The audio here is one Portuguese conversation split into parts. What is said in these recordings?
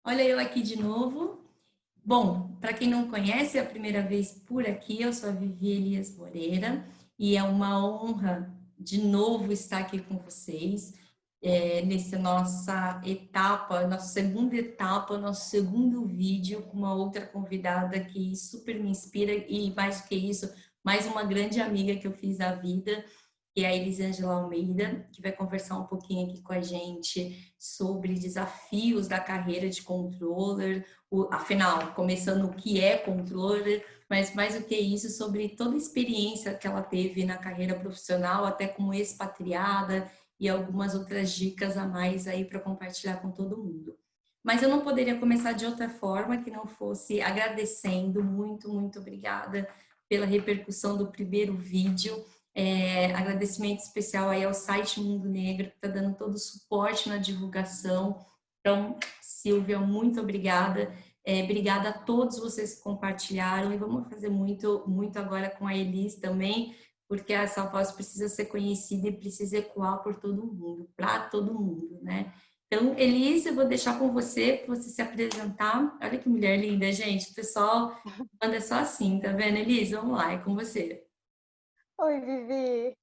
Olha eu aqui de novo. Bom, para quem não conhece, é a primeira vez por aqui, eu sou a Vivi Elias Moreira e é uma honra de novo estar aqui com vocês nessa nossa etapa, nossa segunda etapa, nosso segundo vídeo com uma outra convidada que super me inspira e mais do que isso, mais uma grande amiga que eu fiz da vida, que é a Elisângela Almeida, que vai conversar um pouquinho aqui com a gente sobre desafios da carreira de controller, afinal, começando o que é controller, mas mais do que isso, sobre toda a experiência que ela teve na carreira profissional, até como expatriada e algumas outras dicas a mais aí para compartilhar com todo mundo. Mas eu não poderia começar de outra forma que não fosse agradecendo muito, muito obrigada pela repercussão do primeiro vídeo. Agradecimento especial aí ao site Mundo Negro, que está dando todo o suporte na divulgação. Então, Silvia, muito obrigada. Obrigada a todos vocês que compartilharam e vamos fazer muito, muito agora com a Elis também, porque essa voz precisa ser conhecida e precisa ecoar por todo mundo, para todo mundo, né? Então, Elis, eu vou deixar com você, para você se apresentar. Olha que mulher linda, gente. O pessoal anda só assim, tá vendo, Elis? Vamos lá, é com você. Oi, Vivi.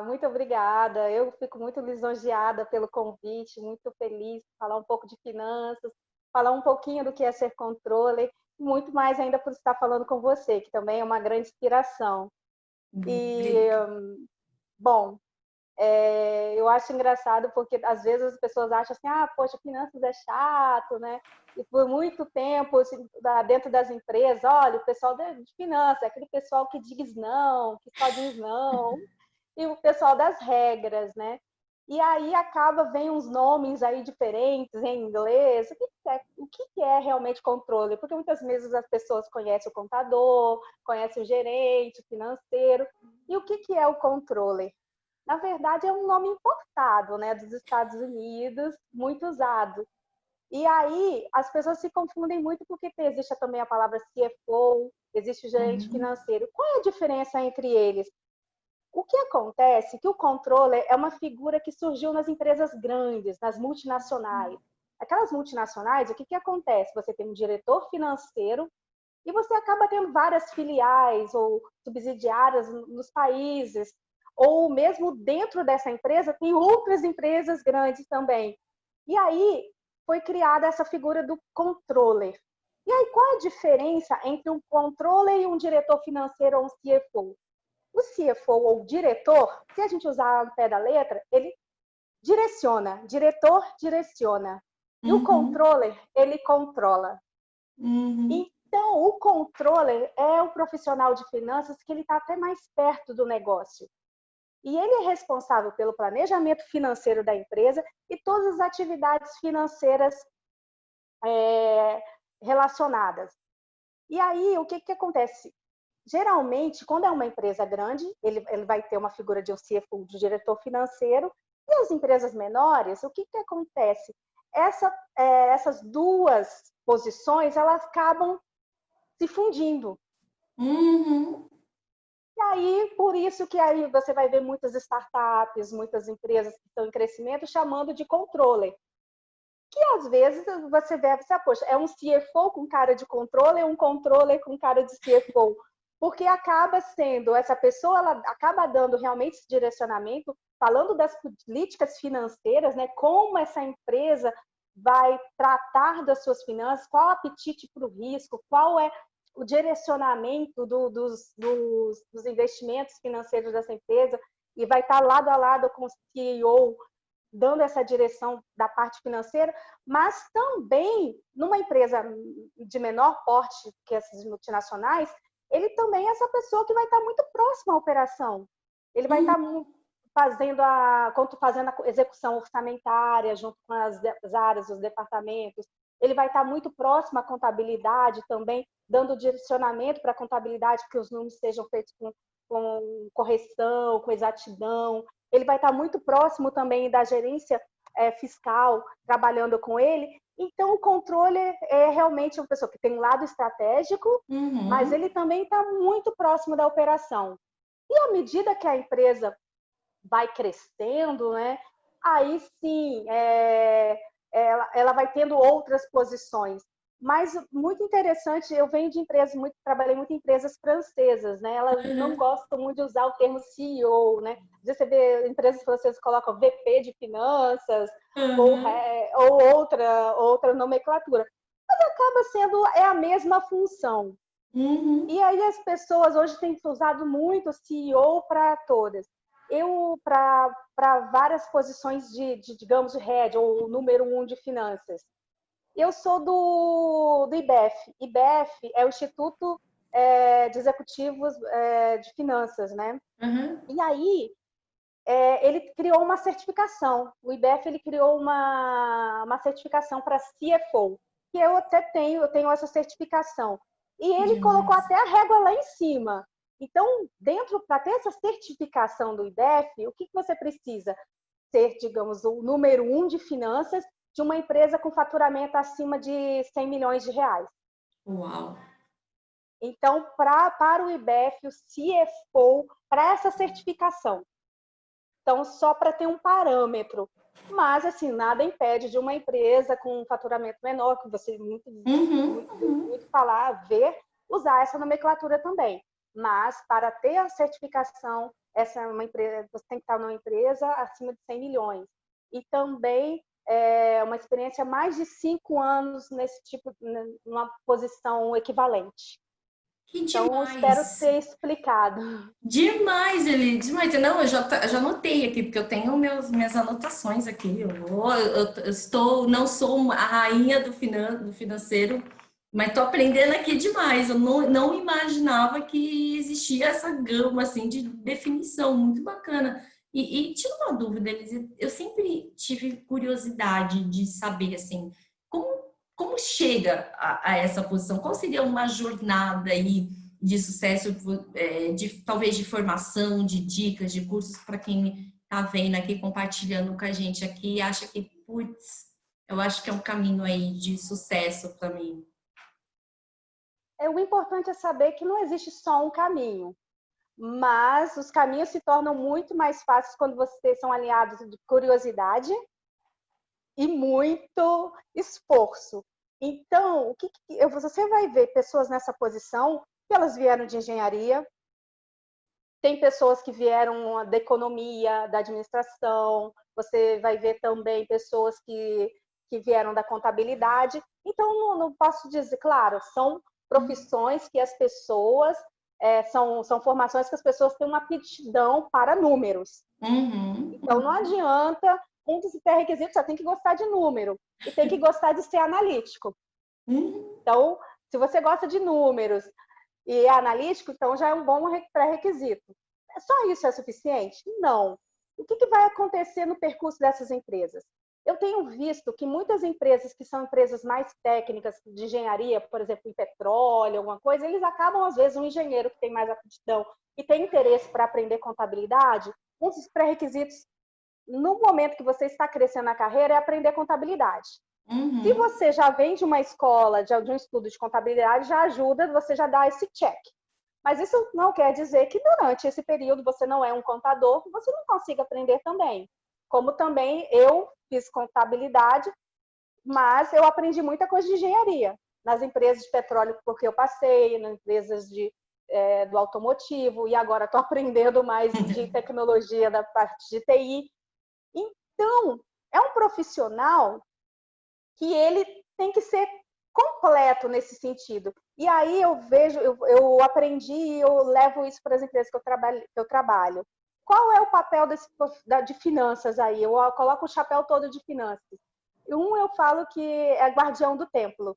Muito obrigada. Eu fico muito lisonjeada pelo convite, muito feliz de falar um pouco de finanças, falar um pouquinho do que é ser controller, muito mais ainda por estar falando com você, que também é uma grande inspiração. E, Obrigada. bom, eu acho engraçado porque às vezes as pessoas acham assim, poxa, finanças é chato, né? E por muito tempo, assim, dentro das empresas, olha, o pessoal de finanças, é aquele pessoal que diz não, que só diz não, e o pessoal das regras, né? E aí vem uns nomes aí diferentes em inglês. O que é realmente controle? Porque muitas vezes as pessoas conhecem o contador, conhecem o gerente, o financeiro. E o que é o controle? Na verdade, é um nome importado, né, dos Estados Unidos, muito usado. E aí as pessoas se confundem muito porque existe também a palavra CFO, existe o gerente Uhum. financeiro. Qual é a diferença entre eles? O que acontece é que o controller é uma figura que surgiu nas empresas grandes, nas multinacionais. Aquelas multinacionais, o que acontece? Você tem um diretor financeiro e você acaba tendo várias filiais ou subsidiárias nos países, ou mesmo dentro dessa empresa tem outras empresas grandes também. E aí foi criada essa figura do controller. E aí qual a diferença entre um controller e um diretor financeiro ou um CFO? O CFO ou diretor, se a gente usar o pé da letra, ele direciona, diretor direciona. E o Uhum. controller, ele controla. Uhum. Então, o controller é o profissional de finanças que ele está até mais perto do negócio. E ele é responsável pelo planejamento financeiro da empresa e todas as atividades financeiras é, relacionadas. E aí, o que acontece? Geralmente, quando é uma empresa grande, ele vai ter uma figura de um CFO, de diretor financeiro, e as empresas menores, o que acontece? Essas duas posições, elas acabam se fundindo. Uhum. E aí, por isso que aí você vai ver muitas startups, muitas empresas que estão em crescimento chamando de controller. Que às vezes você vê, poxa, é um CFO com cara de controller, um controller com cara de CFO. Porque acaba sendo, essa pessoa, ela acaba dando realmente esse direcionamento, falando das políticas financeiras, né? Como essa empresa vai tratar das suas finanças, qual o apetite para o risco, qual é o direcionamento dos investimentos financeiros dessa empresa, e vai estar lado a lado com o CEO, dando essa direção da parte financeira, mas também numa empresa de menor porte que essas multinacionais, ele também é essa pessoa que vai estar muito próxima à operação. Ele vai estar fazendo a execução orçamentária junto com as áreas, os departamentos. Ele vai estar muito próximo à contabilidade também, dando direcionamento para a contabilidade, que os números sejam feitos com correção, com exatidão. Ele vai estar muito próximo também da gerência fiscal, trabalhando com ele. Então, o controle é realmente uma pessoa que tem um lado estratégico, mas Uhum. ele também está muito próximo da operação. E à medida que a empresa vai crescendo, né, aí sim, ela vai tendo outras posições. Mas muito interessante, eu venho de empresas, trabalhei muito em empresas francesas, né? Elas não gostam muito de usar o termo CEO, né? Às vezes você vê empresas francesas que colocam VP de finanças ou outra nomenclatura. Mas acaba sendo a mesma função. E aí as pessoas hoje têm usado muito CEO para todas. Eu, para várias posições digamos, de head, ou número 1 de finanças. Eu sou do IBEF. IBEF é o Instituto de Executivos de Finanças, né? E aí, ele criou uma certificação. O IBEF ele criou uma certificação para CFO, que eu até eu tenho essa certificação. E ele colocou até a régua lá em cima. Então, para ter essa certificação do IBEF, o que você precisa? Ser, digamos, o número 1 de finanças de uma empresa com faturamento acima de 100 milhões de reais. Uau! Então, para o IBEF, o CFO, para essa certificação. Então, só para ter um parâmetro. Mas, assim, nada impede de uma empresa com um faturamento menor, que você muito falar, usar essa nomenclatura também. Mas, para ter a certificação, essa é uma empresa, você tem que estar numa empresa acima de 100 milhões. E também uma experiência mais de 5 anos nesse tipo, numa posição equivalente. Que então, demais! Espero ter explicado. Demais, Eli, demais. Não, eu já anotei aqui, porque eu tenho minhas anotações aqui. Eu estou, não sou a rainha do financeiro, mas estou aprendendo aqui demais. Eu não imaginava que existia essa gama assim, de definição, muito bacana. E tira uma dúvida, Elis, eu sempre tive curiosidade de saber assim, como chega a essa posição? Qual seria uma jornada aí de sucesso, talvez de formação, de dicas, de cursos para quem está vendo aqui, compartilhando com a gente aqui e acha que, putz, eu acho que é um caminho aí de sucesso para mim. O importante é saber que não existe só um caminho, mas os caminhos se tornam muito mais fáceis quando vocês são alinhados de curiosidade e muito esforço. Então, você vai ver pessoas nessa posição que elas vieram de engenharia, tem pessoas que vieram da economia, da administração, você vai ver também pessoas que vieram da contabilidade. Então, não posso dizer, claro, são profissões que as pessoas, são formações que as pessoas têm uma aptidão para números. Então, não adianta, um dos pré-requisitos, você tem que gostar de número e tem que gostar de ser analítico. Então, se você gosta de números e é analítico, então já é um bom pré-requisito. Só isso é suficiente? Não. O que vai acontecer no percurso dessas empresas? Eu tenho visto que muitas empresas que são empresas mais técnicas de engenharia, por exemplo, em petróleo, alguma coisa, eles acabam, às vezes, um engenheiro que tem mais aptidão e tem interesse para aprender contabilidade, um dos pré-requisitos, no momento que você está crescendo na carreira, é aprender contabilidade. Se você já vem de uma escola, de um estudo de contabilidade, já ajuda, você já dá esse check. Mas isso não quer dizer que durante esse período você não é um contador, que você não consiga aprender também. Como também eu fiz contabilidade, mas eu aprendi muita coisa de engenharia. Nas empresas de petróleo, porque eu passei, nas empresas do automotivo, e agora estou aprendendo mais de tecnologia da parte de TI. Então, é um profissional que ele tem que ser completo nesse sentido. E aí eu vejo, eu aprendi e eu levo isso para as empresas que eu trabalho. Qual é o papel de finanças aí? Eu coloco o chapéu todo de finanças. Eu falo que é guardião do templo.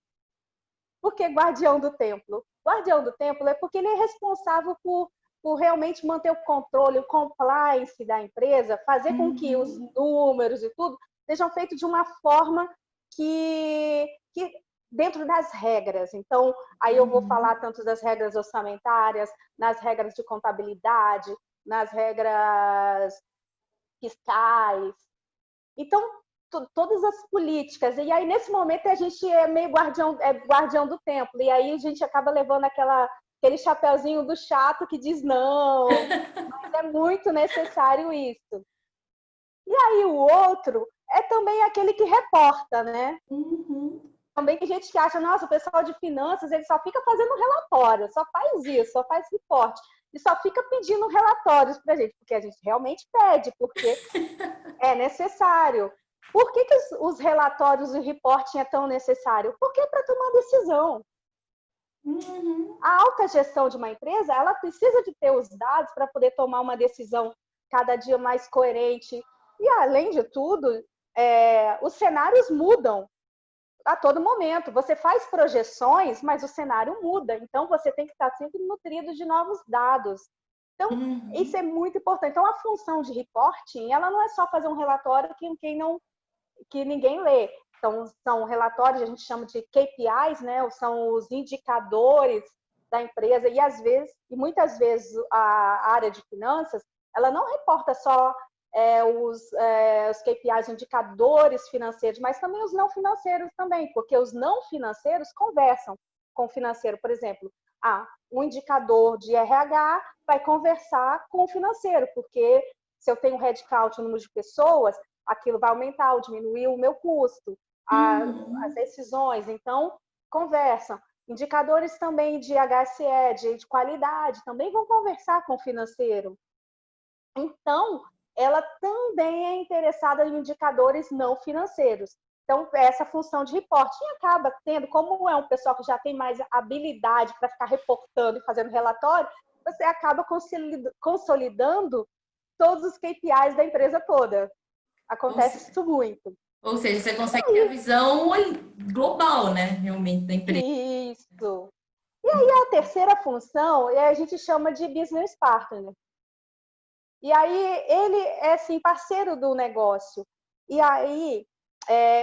Por que guardião do templo? Guardião do templo é porque ele é responsável por realmente manter o controle, o compliance da empresa, fazer com que os números e tudo sejam feitos de uma forma que dentro das regras. Então, aí eu vou falar tanto das regras orçamentárias, nas regras de contabilidade, nas regras fiscais. Então, todas as políticas. E aí, nesse momento, a gente é meio guardião do templo. E aí a gente acaba levando aquele chapeuzinho do chato que diz não, mas é muito necessário isso. E aí o outro é também aquele que reporta, né? Uhum. Também tem gente que acha, nossa, o pessoal de finanças, ele só fica fazendo relatório, só faz isso, só faz reporte, e só fica pedindo relatórios para a gente, porque a gente realmente pede, porque é necessário. Por que os relatórios e o reporting é tão necessário? Porque é para tomar decisão. Uhum. A alta gestão de uma empresa, ela precisa de ter os dados para poder tomar uma decisão cada dia mais coerente. E, além de tudo, os cenários mudam a todo momento. Você faz projeções, mas o cenário muda. Então, você tem que estar sempre nutrido de novos dados. Então, isso é muito importante. Então, a função de reporting, ela não é só fazer um relatório que ninguém lê. Então, são relatórios, a gente chama de KPIs, né? São os indicadores da empresa. E muitas vezes, a área de finanças, ela não reporta só os KPIs, indicadores financeiros, mas também os não financeiros também, porque os não financeiros conversam com o financeiro. Por exemplo, um indicador de RH vai conversar com o financeiro, porque se eu tenho headcount, o número de pessoas, aquilo vai aumentar ou diminuir o meu custo, as decisões. Então, conversam. Indicadores também de HSE, de qualidade, também vão conversar com o financeiro. Então, ela também é interessada em indicadores não financeiros. Então, essa função de reporting acaba tendo, como é um pessoal que já tem mais habilidade para ficar reportando e fazendo relatório, você acaba consolidando todos os KPIs da empresa toda. Acontece isso muito. Ou seja, você consegue ter a visão global, né, realmente, da empresa. Isso. E aí, a terceira função, a gente chama de business partner. E aí, ele é, assim, parceiro do negócio. E aí,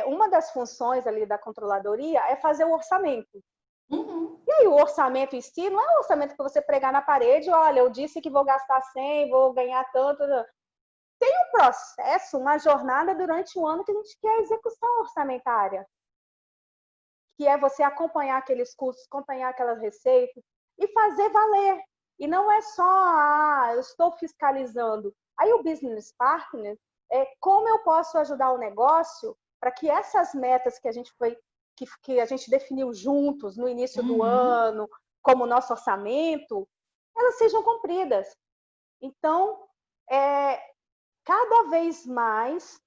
uma das funções ali da controladoria é fazer o orçamento. Uhum. E aí, o orçamento em si não é um orçamento para você pregar na parede, olha, eu disse que vou gastar 100, vou ganhar tanto. Tem um processo, uma jornada durante o ano que a gente quer a execução orçamentária, que é você acompanhar aqueles custos, acompanhar aquelas receitas e fazer valer. E não é só, eu estou fiscalizando. Aí o business partner é como eu posso ajudar o negócio para que essas metas que a gente que a gente definiu juntos no início do ano, como nosso orçamento, elas sejam cumpridas. Então, cada vez mais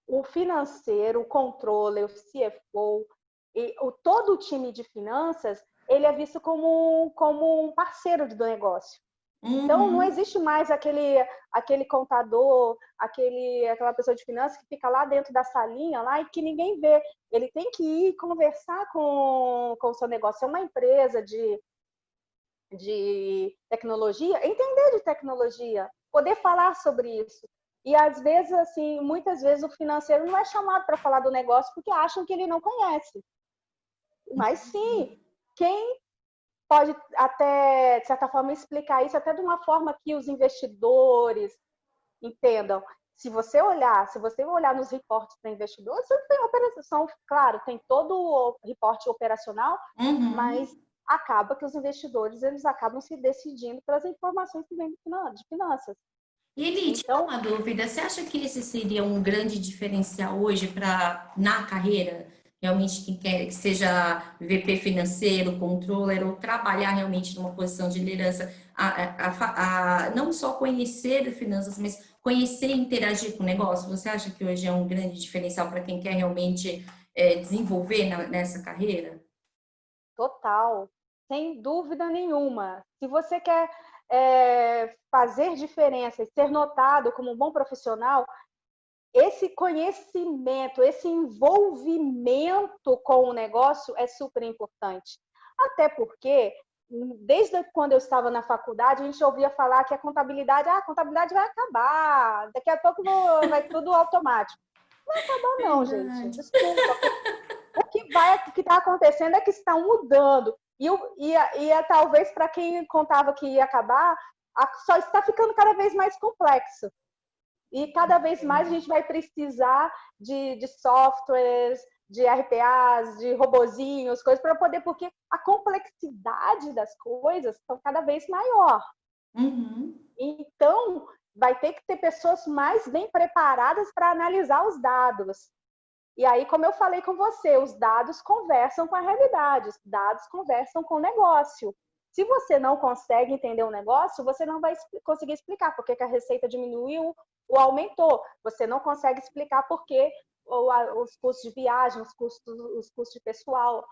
o financeiro, o controller, o CFO, todo o time de finanças, ele é visto como um parceiro do negócio. Então, não existe mais aquele contador, aquela pessoa de finanças que fica lá dentro da salinha lá e que ninguém vê. Ele tem que ir conversar com o seu negócio. É uma empresa de tecnologia, entender de tecnologia, poder falar sobre isso. E às vezes, assim, muitas vezes o financeiro não é chamado para falar do negócio porque acham que ele não conhece. Mas sim, quem pode até, de certa forma, explicar isso até de uma forma que os investidores entendam. Se você olhar nos reportes para investidores, você tem operação, claro, tem todo o reporte operacional, mas acaba que os investidores eles acabam se decidindo pelas informações que vêm de finanças. E Eli, tira uma dúvida, você acha que esse seria um grande diferencial hoje na carreira? Realmente quem quer que seja VP financeiro, controller, ou trabalhar realmente numa posição de liderança, não só conhecer finanças, mas conhecer e interagir com o negócio? Você acha que hoje é um grande diferencial para quem quer realmente desenvolver nessa carreira? Total, sem dúvida nenhuma. Se você quer fazer diferença e ser notado como um bom profissional, esse conhecimento, esse envolvimento com o negócio é super importante. Até porque, desde quando eu estava na faculdade, a gente ouvia falar que a contabilidade vai acabar, daqui a pouco vai tudo automático. Não vai acabar não, gente. Desculpa. O que está acontecendo é que está mudando. E talvez para quem contava que ia acabar, só está ficando cada vez mais complexo. E cada vez mais a gente vai precisar de softwares, de RPAs, de robozinhos, coisas para poder, porque a complexidade das coisas está cada vez maior. Então, vai ter que ter pessoas mais bem preparadas para analisar os dados. E aí, como eu falei com você, os dados conversam com a realidade, os dados conversam com o negócio. Se você não consegue entender o negócio, você não vai conseguir explicar por que a receita diminuiu ou aumentou. Você não consegue explicar por que os custos de viagem, os custos de pessoal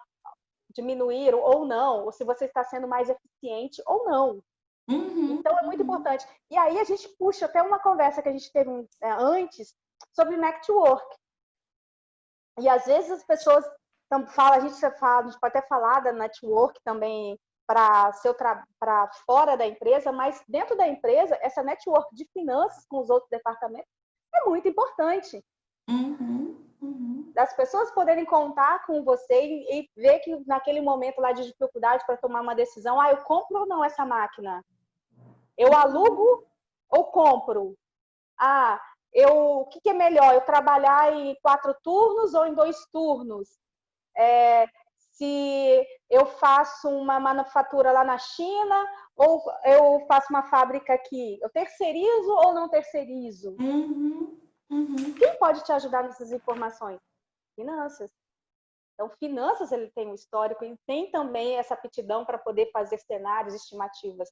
diminuíram ou não, ou se você está sendo mais eficiente ou não. Então, é muito importante. E aí, a gente puxa até uma conversa que a gente teve antes sobre network. E às vezes as pessoas falam, a gente pode até falar da network também para fora da empresa, mas dentro da empresa, essa network de finanças com os outros departamentos é muito importante. Das pessoas poderem contar com você e ver que naquele momento lá de dificuldade para tomar uma decisão, eu compro ou não essa máquina? Eu alugo ou compro? O que é melhor? Eu trabalhar em 4 turnos ou em 2 turnos? Se eu faço uma manufatura lá na China ou eu faço uma fábrica aqui? Eu terceirizo ou não terceirizo? Quem pode te ajudar nessas informações? Finanças. Então, finanças, ele tem um histórico e tem também essa aptidão para poder fazer cenários, estimativas.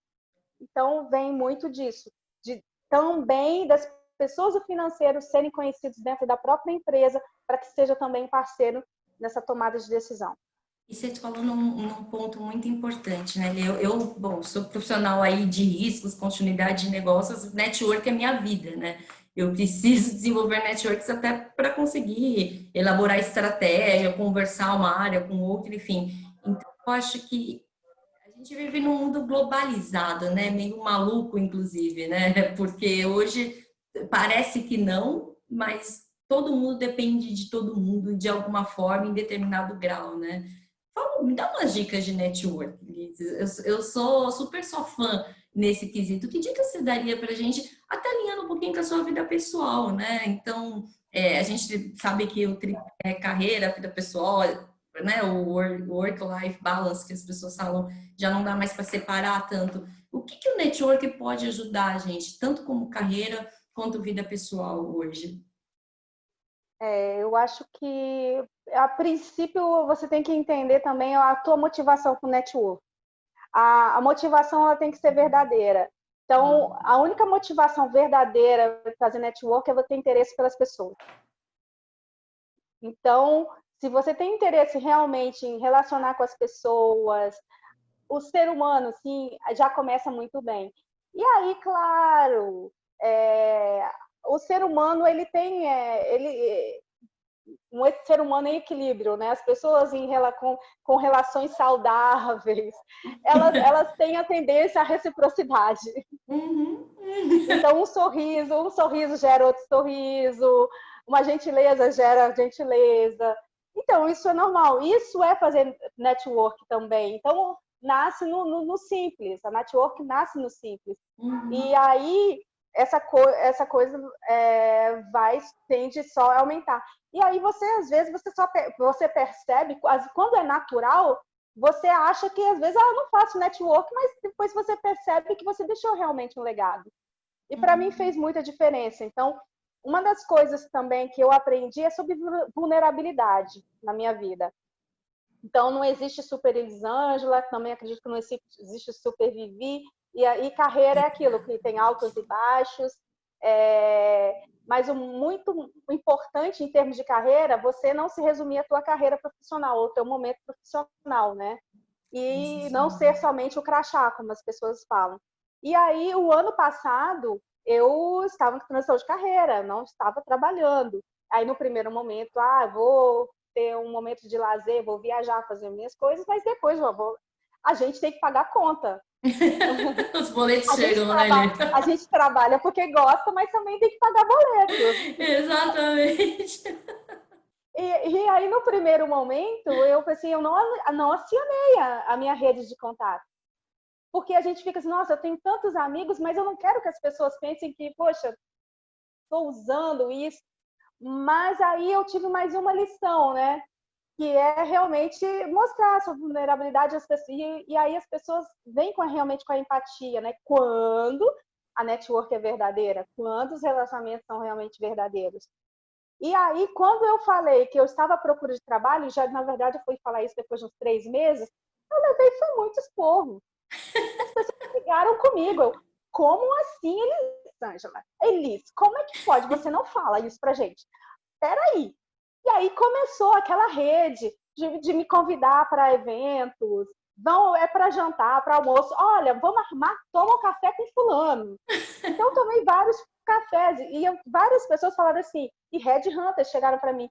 Então, vem muito disso, também das pessoas do financeiro serem conhecidos dentro da própria empresa, para que seja também parceiro nessa tomada de decisão. E você falou num ponto muito importante, né? Bom, sou profissional aí de riscos, continuidade de negócios, network é minha vida, né? Eu preciso desenvolver networks até para conseguir elaborar estratégia, conversar uma área com outra, enfim. Então, eu acho que a gente vive num mundo globalizado, né? Meio maluco, inclusive, né? Porque hoje parece que não, mas todo mundo depende de todo mundo de alguma forma, em determinado grau, né? Me dá umas dicas de network, Liz. Eu sou super só fã nesse quesito. Que dicas você daria para a gente, até alinhando um pouquinho com a sua vida pessoal, né? Então, a gente sabe que o carreira, vida pessoal, né? O work-life balance que as pessoas falam, já não dá mais para separar tanto. O que o network pode ajudar a gente, tanto como carreira quanto vida pessoal hoje? Eu acho que, a princípio, você tem que entender também a tua motivação com o network. A motivação ela tem que ser verdadeira. Então, a única motivação verdadeira para fazer network é você ter interesse pelas pessoas. Então, se você tem interesse realmente em relacionar com as pessoas, o ser humano, sim, já começa muito bem. E aí, claro, o ser humano, ele tem... um ser humano em equilíbrio, né? As pessoas com relações saudáveis, elas têm a tendência à reciprocidade. Então, um sorriso gera outro sorriso, uma gentileza gera gentileza. Então, isso é normal. Isso é fazer network também. Então, nasce no simples. A network nasce no simples. E aí, essa coisa tende só a aumentar. E aí, às vezes, você percebe, quando é natural, você acha que, às vezes, eu não faço network, mas depois você percebe que você deixou realmente um legado. E para mim fez muita diferença. Então, uma das coisas também que eu aprendi é sobre vulnerabilidade na minha vida. Então, não existe super Elisângela, também acredito que não existe super Vivi, e carreira é aquilo, que tem altos e baixos, mas o muito importante em termos de carreira, você não se resumir à tua carreira profissional, ou ao teu momento profissional, né? E não ser somente o crachá, como as pessoas falam. E aí, o ano passado, eu estava em transição de carreira, não estava trabalhando. Aí, no primeiro momento, vou ter um momento de lazer, vou viajar, fazer minhas coisas, mas depois a gente tem que pagar a conta. Os boletos chegam, né, Lê? A gente trabalha porque gosta, mas também tem que pagar boletos. Exatamente. E aí, no primeiro momento, eu assim, eu não acionei a minha rede de contato. Porque a gente fica assim, nossa, eu tenho tantos amigos, mas eu não quero que as pessoas pensem que, poxa, estou usando isso. Mas aí eu tive mais uma lição, né? Que é realmente mostrar a sua vulnerabilidade às pessoas. E aí as pessoas vêm realmente com a empatia, né? Quando a network é verdadeira, quando os relacionamentos são realmente verdadeiros. E aí, quando eu falei que eu estava à procura de trabalho, já na verdade eu fui falar isso depois de uns 3 meses, eu levei foi muito esporro. As pessoas brigaram comigo. Eu, como assim, Elisângela? Elis, como é que pode? Você não fala isso pra gente. Peraí. E aí começou aquela rede de me convidar para eventos, vão, é para jantar, para almoço. Olha, vamos arrumar, toma um café com fulano. Então, eu tomei vários cafés e várias pessoas falaram assim, e headhunters chegaram para mim,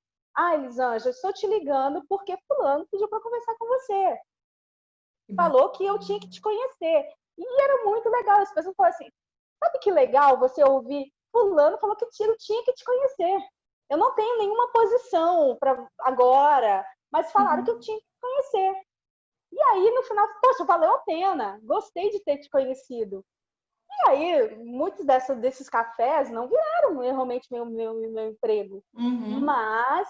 Elisângela, estou te ligando porque fulano pediu para conversar com você. Falou que eu tinha que te conhecer. E era muito legal. As pessoas falaram assim, sabe que legal você ouvir fulano falou que eu tinha que te conhecer. Eu não tenho nenhuma posição para agora, mas falaram que eu tinha que te conhecer. E aí, no final, poxa, valeu a pena. Gostei de ter te conhecido. E aí, muitos desses cafés não viraram realmente meu emprego. Mas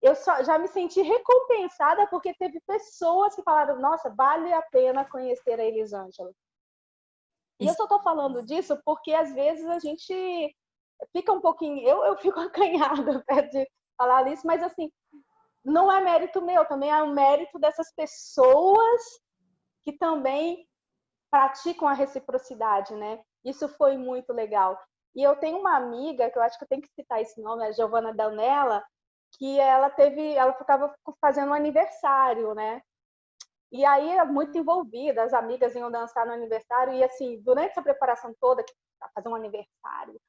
eu já me senti recompensada porque teve pessoas que falaram, nossa, vale a pena conhecer a Elisângela. E eu só estou falando disso porque às vezes a gente fica um pouquinho, eu fico acanhada de falar isso, mas assim, não é mérito meu, também é um mérito dessas pessoas que também praticam a reciprocidade, né? Isso foi muito legal. E eu tenho uma amiga, que eu acho que eu tenho que citar esse nome, a Giovana Danella, que ela ficava fazendo um aniversário, né? E aí, muito envolvida, as amigas iam dançar no aniversário, e assim, durante essa preparação toda, que fazer um aniversário,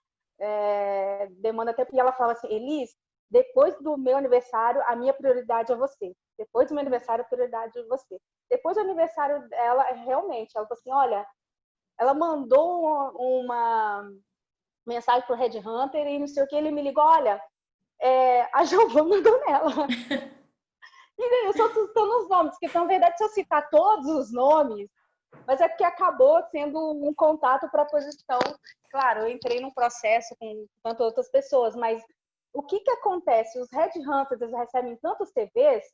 demanda tempo, e ela falava assim, Elis, depois do meu aniversário, a minha prioridade é você. Depois do meu aniversário, a prioridade é você. Depois do aniversário dela, realmente, ela falou assim, olha, ela mandou uma mensagem pro Red Hunter e não sei o que, ele me ligou, olha, a Giovana mandou nela. E eu só estou citando os nomes, porque na verdade, se eu citar todos os nomes, mas é porque acabou sendo um contato para a posição. Claro, eu entrei num processo com tantas outras pessoas, mas o que acontece? Os headhunters eles recebem tantos CVs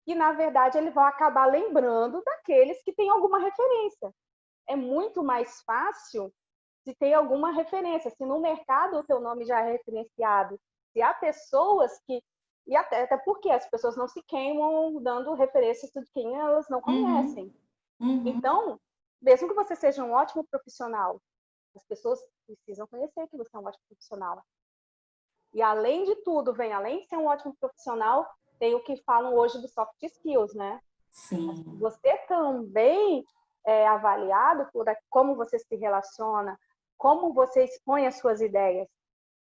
que, na verdade, eles vão acabar lembrando daqueles que têm alguma referência. É muito mais fácil se tem alguma referência. Se no mercado o teu nome já é referenciado, se há pessoas que... E até porque as pessoas não se queimam dando referências de quem elas não conhecem. Então, mesmo que você seja um ótimo profissional, as pessoas precisam conhecer que você é um ótimo profissional. E além de tudo, além de ser um ótimo profissional, tem o que falam hoje dos soft skills, né? Sim. Você também é avaliado por como você se relaciona, como você expõe as suas ideias.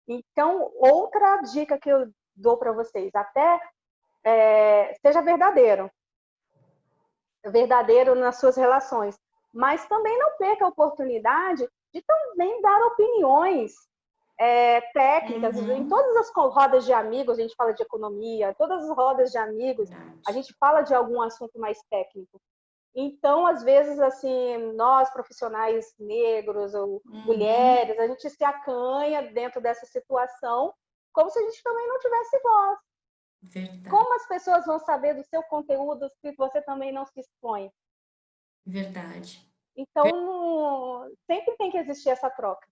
Então, outra dica que eu dou para vocês, até seja verdadeiro nas suas relações, mas também não perca a oportunidade de também dar opiniões técnicas. Em todas as rodas de amigos, a gente fala de economia, todas as rodas de amigos, a gente fala de algum assunto mais técnico. Então, às vezes, assim, nós, profissionais negros ou mulheres, a gente se acanha dentro dessa situação como se a gente também não tivesse voz. Verdade. Como as pessoas vão saber do seu conteúdo se você também não se expõe? Verdade. Então, sempre tem que existir essa troca.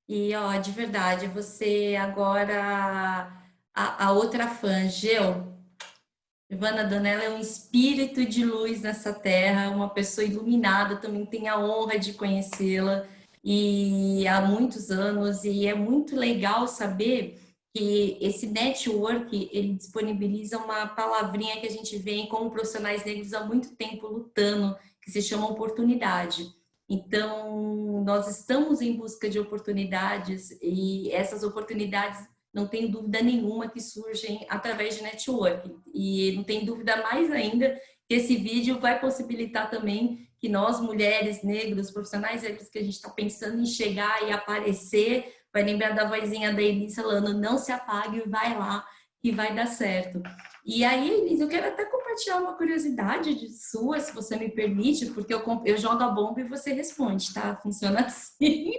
E, ó, de verdade, você agora, a outra fã, Giovana Donella é um espírito de luz nessa terra, uma pessoa iluminada, também tenho a honra de conhecê-la e há muitos anos, e é muito legal saber que esse network, ele disponibiliza uma palavrinha que a gente vem como profissionais negros há muito tempo lutando, que se chama oportunidade. Então, nós estamos em busca de oportunidades e essas oportunidades não tenho dúvida nenhuma que surgem através de networking. E não tem dúvida mais ainda que esse vídeo vai possibilitar também que nós, mulheres negras, profissionais negros, que a gente está pensando em chegar e aparecer, vai lembrar da vozinha da Elis falando, não se apague, vai lá, que vai dar certo. E aí, Elis, eu quero até compartilhar uma curiosidade de sua, se você me permite, porque eu jogo a bomba e você responde, tá? Funciona assim.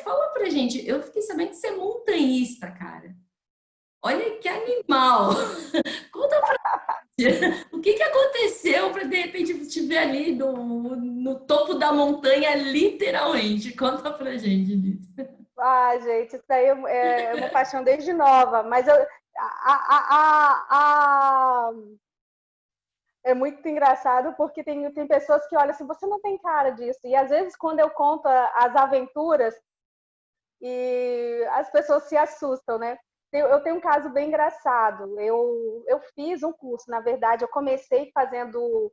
Fala pra gente, eu fiquei sabendo que você é montanhista, cara. Olha que animal! Conta pra O que aconteceu para de repente você estiver ali no topo da montanha, literalmente? Conta pra gente disso. Ah, gente, isso daí é uma paixão desde nova, mas é muito engraçado porque tem pessoas que olham assim, você não tem cara disso. E às vezes, quando eu conto as aventuras, e as pessoas se assustam, né? Eu tenho um caso bem engraçado. Eu fiz um curso, na verdade, eu comecei fazendo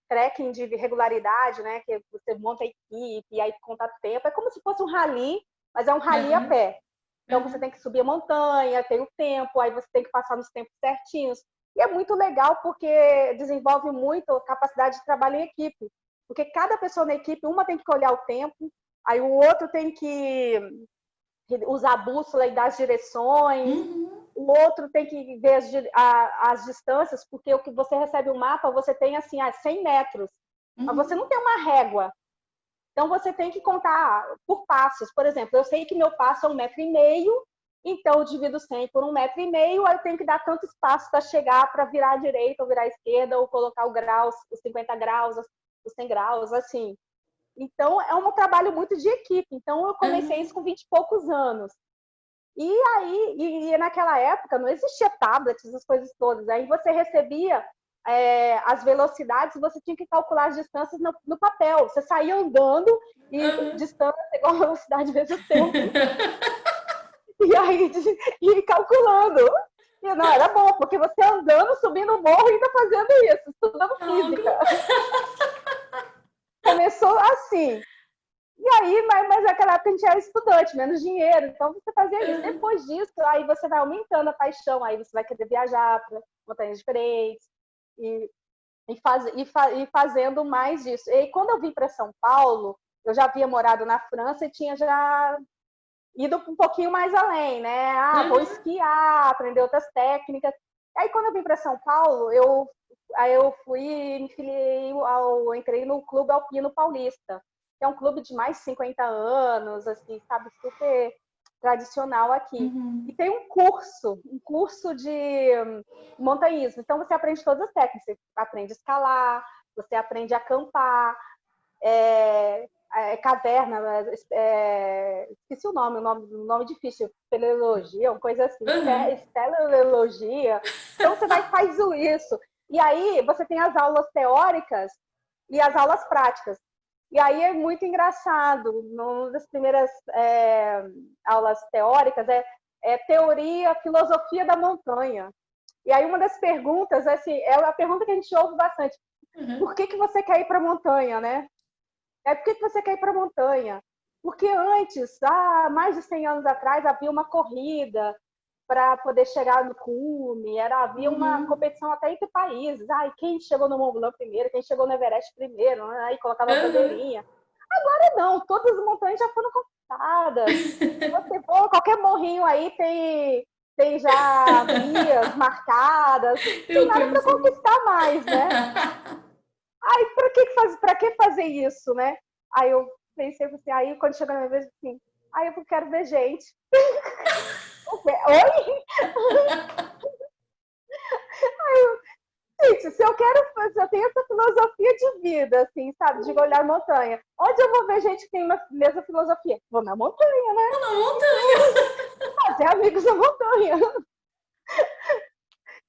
trekking de regularidade, né? Que você monta a equipe, e aí conta tempo. É como se fosse um rally, mas é um rally a Uhum, pé. Então você uhum, tem que subir a montanha, tem o tempo, aí você tem que passar nos tempos certinhos. E é muito legal porque desenvolve muito a capacidade de trabalho em equipe. Porque cada pessoa na equipe, uma tem que olhar o tempo, aí o outro tem que usar a bússola e dar as direções, uhum, o outro tem que ver as distâncias, porque o que você recebe o mapa, você tem assim, 100 metros, mas você uhum, não tem uma régua. Então você tem que contar por passos. Por exemplo, eu sei que meu passo é 1,5 m, então eu divido 100 por 1,5 m, aí eu tenho que dar tantos passos para chegar, para virar à direita ou virar à esquerda, ou colocar o grau, os 50 graus, os 100 graus, assim. Então, é um trabalho muito de equipe. Então, eu comecei uhum. isso com 20 e poucos anos. E aí, naquela época, não existia tablets, essas coisas todas. Aí você recebia as velocidades, você tinha que calcular as distâncias no papel. Você saía andando e Uhum. distância igual a velocidade vezes o tempo. E aí, e calculando. E não, era bom, porque você andando, subindo o morro e ainda fazendo isso, estudando física. Algo. Começou assim. E aí, mas naquela época a gente era estudante, menos dinheiro, então você fazia isso. Uhum. Depois disso, aí você vai aumentando a paixão, aí você vai querer viajar para montanhas diferentes e, e fazendo mais disso. E quando eu vim para São Paulo, eu já havia morado na França e tinha já ido um pouquinho mais além, né? Ah, vou Uhum. esquiar, aprender outras técnicas. Aí quando eu vim para São Paulo, eu fui, me filiei entrei no Clube Alpino Paulista, que é um clube de mais de 50 anos, assim, sabe, super tradicional aqui. E Uhum. tem um curso de montanhismo. Então você aprende todas as técnicas, você aprende a escalar, você aprende a acampar, caverna, esqueci o nome difícil, espeleologia, uma coisa assim, Uhum. espeleologia. Então você vai faz isso. E aí você tem as aulas teóricas e as aulas práticas. E aí é muito engraçado. Uma das primeiras aulas teóricas é teoria, filosofia da montanha. E aí uma das perguntas, assim, é a pergunta que a gente ouve bastante. Uhum. Por que você quer ir para a montanha, né? Por que você quer ir para a montanha? Porque antes, mais de 100 anos atrás, havia uma corrida para poder chegar no cume, havia uma Uhum. competição até entre países. Quem chegou no Mont Blanc primeiro, quem chegou no Everest primeiro, né? Aí colocava a Uhum. bandeirinha. Agora não, todas as montanhas já foram conquistadas. Se você for, qualquer morrinho aí tem já guias marcadas, não tem Eu nada para conheço. conquistar mais, né? Aí, para que fazer isso, né? Aí eu pensei assim, aí quando chegou na minha vez, assim, aí eu quero ver gente. Oi? Gente, se eu quero fazer, eu tenho essa filosofia de vida, assim, sabe? De olhar montanha. Onde eu vou ver gente que tem a mesma filosofia? Vou na montanha, né? Vou na montanha. Fazer amigos na montanha.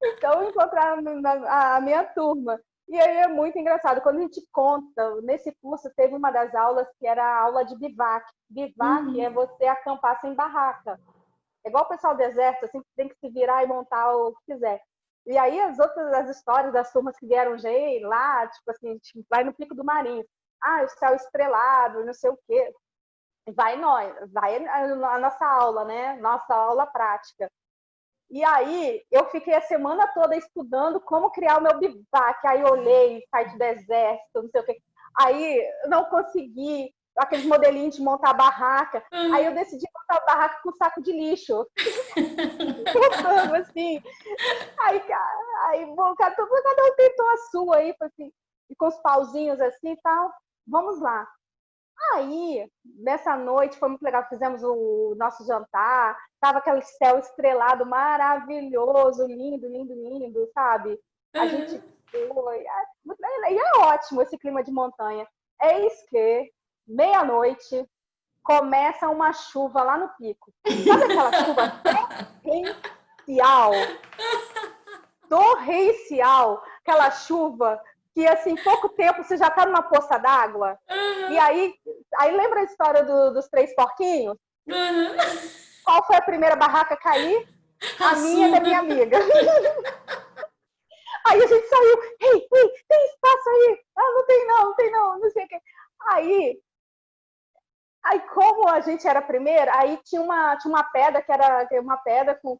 Então, encontrar a minha turma. E aí é muito engraçado. Quando a gente conta, nesse curso teve uma das aulas que era a aula de bivac. Bivac é Uhum. você acampar sem barraca. É igual o pessoal do exército, assim, que tem que se virar e montar o que quiser. E aí as histórias das turmas que vieram lá, tipo assim, a gente vai no Pico do Marinho. O céu estrelado, não sei o quê. Vai a nossa aula, né? Nossa aula prática. E aí eu fiquei a semana toda estudando como criar o meu bivac. Aí eu olhei site do exército, não sei o quê. Aí não consegui aqueles modelinhos de montar a barraca. Aí eu Uhum. decidi montar a barraca com saco de lixo. Montando assim. Aí bom, cada um tentou a sua aí, assim, e com os pauzinhos assim e tal. Vamos lá. Aí, nessa noite, foi muito legal. Fizemos o nosso jantar, tava aquele céu estrelado maravilhoso, lindo, lindo, lindo, sabe? A gente foi. E é ótimo esse clima de montanha. Eis que, meia-noite, começa uma chuva lá no pico. Sabe aquela chuva torrencial? Torrencial. Aquela chuva que, assim, em pouco tempo você já está numa poça d'água. E aí lembra a história dos três porquinhos? Qual foi a primeira barraca a cair? A minha da minha amiga. Aí a gente saiu, ei, tem espaço aí? Ah, não tem não, não sei o quê. Aí como a gente era a primeira, aí tinha uma pedra que era uma pedra com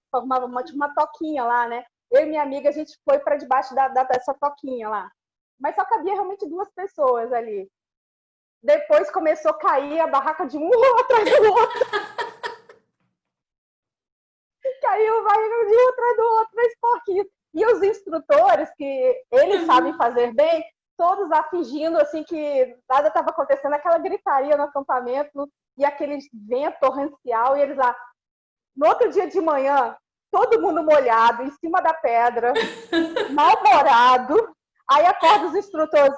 tinha uma toquinha lá, né? Eu e minha amiga, a gente foi para debaixo dessa toquinha lá. Mas só cabia realmente 2 pessoas ali. Depois começou a cair a barraca de um atrás do outro. Caiu a barraca de um atrás do outro, 3 porquinhos. E os instrutores, que eles sabem fazer bem, todos lá fingindo assim que nada estava acontecendo, aquela gritaria no acampamento e aquele vento torrencial, e eles lá. No outro dia de manhã, todo mundo molhado, em cima da pedra, mal-humorado. Aí acorda os instrutores,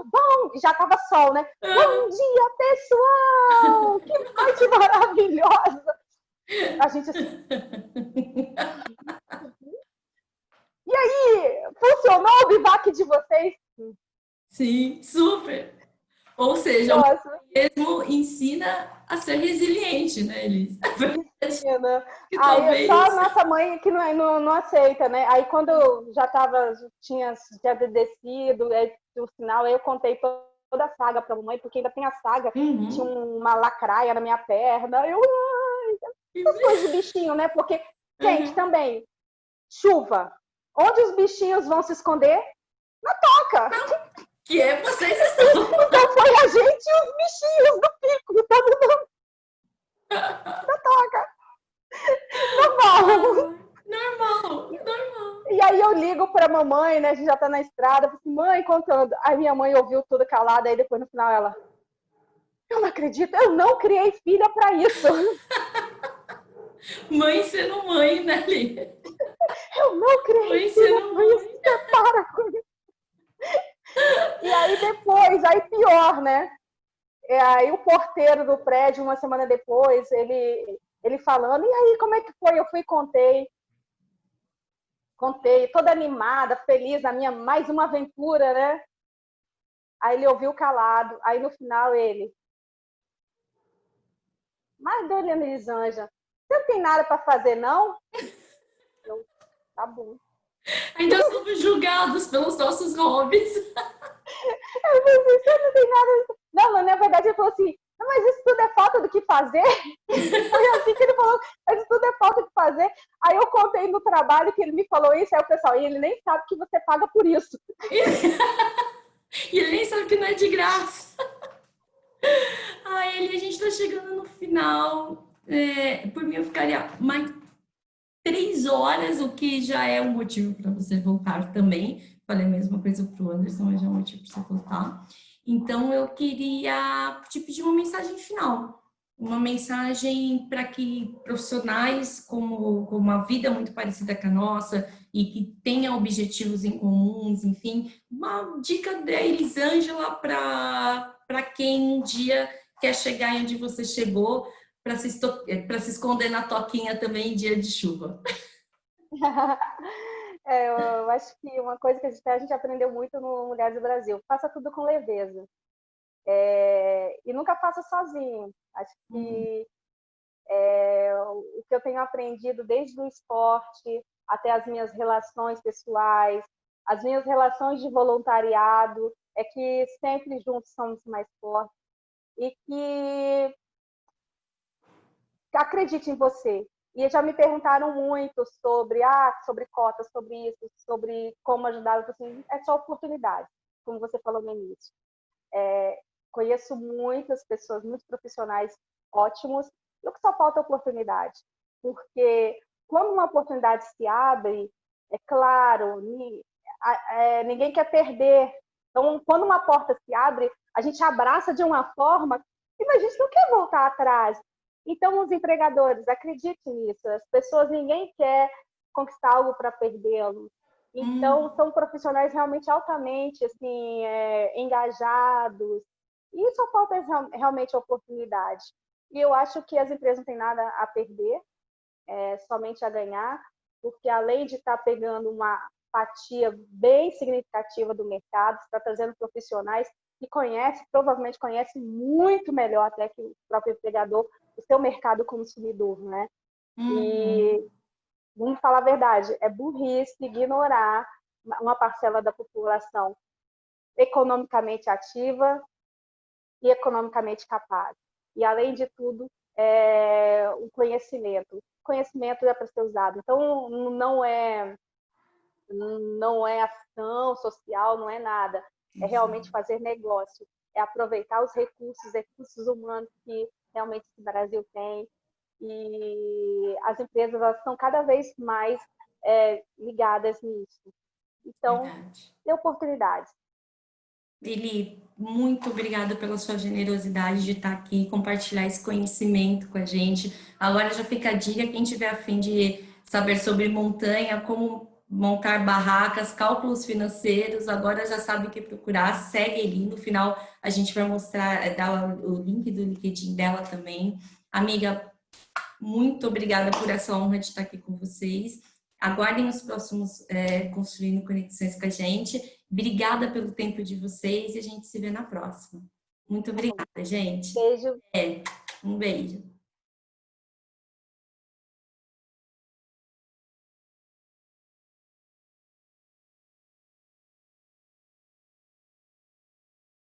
bom, já tava sol, né? Bom dia, pessoal! Que noite maravilhosa! A gente assim... E aí, funcionou o bivac de vocês? Sim, super. Ou seja, o mesmo ensina a ser resiliente, né, Elis? Ensina. Que Aí talvez... só a nossa mãe que não aceita, né? Aí quando eu já tinha descido, aí, no final, aí eu contei toda a saga para a mamãe, porque ainda tem a saga, tinha uma lacraia na minha perna. Essas coisas de bichinho, né? Porque, gente, também, chuva. Onde os bichinhos vão se esconder? Na toca. Que é vocês estão. Então foi a gente e os bichinhos do pico, todo mundo na toca. Normal. E aí eu ligo pra mamãe, né? A gente já tá na estrada, eu falo assim, mãe, contando. Aí minha mãe ouviu tudo calada, aí depois no final ela, eu não acredito, eu não criei filha pra isso. Mãe sendo mãe, né, Lê? Eu não criei Mãe filha sendo pra isso, você para com isso. E aí depois, aí pior, né? Aí o porteiro do prédio, uma semana depois, ele falando, e aí, como é que foi? Eu fui e contei, toda animada, feliz na minha mais uma aventura, né? Aí ele ouviu calado, aí no final ele, mas dona Elisângela, você não tem nada para fazer, não? Eu, tá bom. Ainda somos julgados pelos nossos hobbies. Eu falei, você não tem nada. Não, na verdade ele falou assim, mas isso tudo é falta do que fazer? Foi assim que ele falou, mas isso tudo é falta de fazer. Aí eu contei no trabalho que ele me falou isso, aí o pessoal, e ele nem sabe que você paga por isso. E ele nem sabe que não é de graça. Ai, Eli, a gente tá chegando no final. Por mim, eu ficaria mais 3 horas, o que já é um motivo para você voltar também. Falei a mesma coisa para o Anderson, mas já é um motivo para você voltar. Então, eu queria te pedir uma mensagem final. Uma mensagem para que profissionais com uma vida muito parecida com a nossa e que tenham objetivos em comuns, enfim, uma dica da Elisângela para quem um dia quer chegar onde você chegou, para se esconder na toquinha também em dia de chuva. Eu acho que uma coisa que a gente aprendeu muito no Mulheres do Brasil, faça tudo com leveza. E nunca faça sozinho. Acho que o que eu tenho aprendido desde o esporte até as minhas relações pessoais, as minhas relações de voluntariado, é que sempre juntos somos mais fortes e que acredite em você. E já me perguntaram muito sobre cotas, sobre isso, sobre como ajudar. Eu falei assim, é só oportunidade, como você falou no início. Conheço muitas pessoas, muitos profissionais ótimos, e o que só falta é oportunidade. Porque quando uma oportunidade se abre, é claro, ninguém quer perder. Então, quando uma porta se abre, a gente abraça de uma forma que a gente não quer voltar atrás. Então, os empregadores, acreditem nisso. As pessoas, ninguém quer conquistar algo para perdê-lo. Então, são profissionais realmente altamente assim, engajados, e só falta realmente oportunidade. E eu acho que as empresas não têm nada a perder, somente a ganhar, porque além de estar pegando uma fatia bem significativa do mercado, está trazendo profissionais que provavelmente conhecem muito melhor até que o próprio empregador, o seu mercado consumidor, né? E vamos falar a verdade, é burrice ignorar uma parcela da população economicamente ativa e economicamente capaz. E, além de tudo, o conhecimento. O conhecimento é para ser usado. Então, não é ação social, não é nada. É realmente fazer negócio. É aproveitar os recursos humanos que realmente o Brasil tem. E as empresas elas estão cada vez mais ligadas nisso. Então, Verdade. tem oportunidades. Eli, muito obrigada pela sua generosidade de estar aqui e compartilhar esse conhecimento com a gente. Agora já fica a dica, quem tiver a fim de saber sobre montanha, como montar barracas, cálculos financeiros, agora já sabe o que procurar, segue Eli. No final a gente vai mostrar, dar o link do LinkedIn dela também. Amiga, muito obrigada por essa honra de estar aqui com vocês. Aguardem os próximos Construindo Conexões com a gente. Obrigada pelo tempo de vocês e a gente se vê na próxima. Muito obrigada, gente. Beijo. Um beijo.